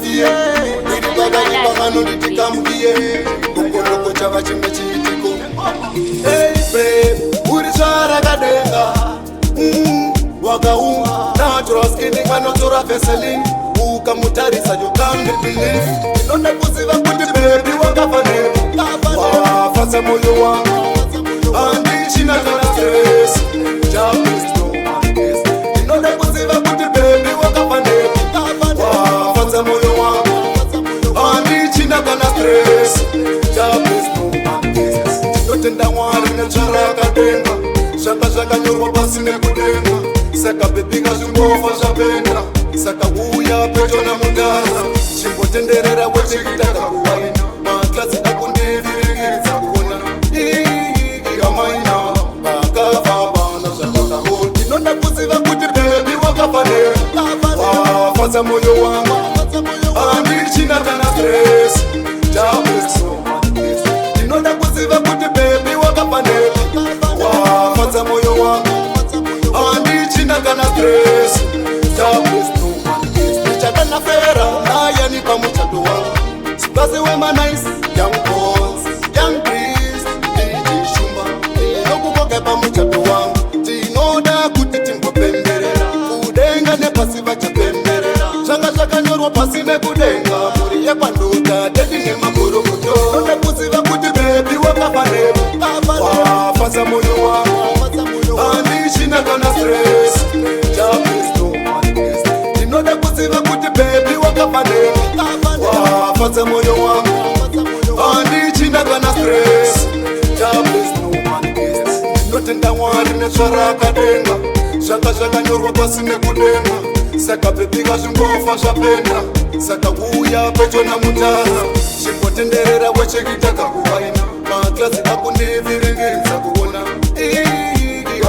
fie Niribagani nitikamgie Kukoloko chava chimbe chitiko Hey babe, urishara kadenga Wakaunga, natural skinning Manotora Vaseline Ukamutarisa, you can't believe Inonda kuziva kuti baby wakafane Wafasa moyo wangu Andi china kana stress Jabisto Inonda kuziva kuti baby wakafane Wafasa moyo wangu Andi china kana stress Jabisto Notenda wari nechara kadenga Shaka shaka nyorwa pasi nekudenga Saka baby kazungofa shapenda Saka uya pecho na mudara Chimbo tenderera wechikitaka kuwaina Maklasi akundiviringiriza kuona Amaina Bakava bana shaka hoti Inonda kuziva kuti baby wakafane Wafasa moyo wangu Andi china kana stress Jabeso Inonda kuziva kuti baby wakafane Wafasa moyo wangu Andi china kana stress Jabeso Chakana fera Naya nipa muchato wangu Spazi wema nice Young boys Young breeze DJ Shumba Noku kokepa muchato wangu Tinoda kuti timbo pemberera Kudenga ne pasiva cha pemberera Shanga shaka nyorwa pasine kudenga Muri ye panduka Dedi ne makuru kuto Nonde kusiva kuti baby wakafane Wafasa moyo wangu Andi china kana stress Jabesto Nonde kusiva kuti baby wakafane Wafasa moyo wangu Andi china kana stress Jabesto Notenda wari nechara kadenga Shaka shaka nyorwa pasine kudenga Saka baby kazungofa shapenda Saka uya pecho na mutara Chimbo tenderera wechikitaka kuwaina Maklasi akundiviringiriza kuona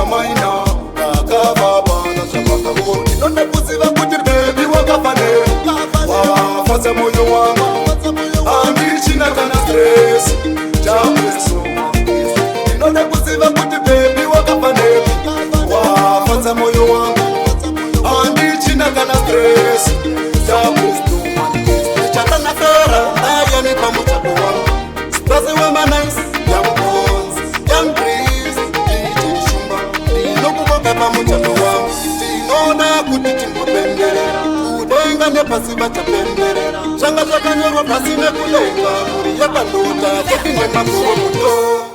Amaina Bakava bana shapaka hoti Nonde kuziva kuti baby wakafane Wafasa moyo wangu Andi china kana stress Jabeso Nonde kuziva kuti baby wakafane Wafasa moyo wangu Andi china kana stress Jabeso Chakana fera Aya nipa muchato wangu Spazi wema nice Young bones Young breeze DJ Shumba Noku kokepa muchato wangu Tinoda kuti timbo pemberera Kudenga ne pasiva cha pemberera Shanga shaka nyorwa pasine kudenga Muri ye panduka Teki ne makuru muto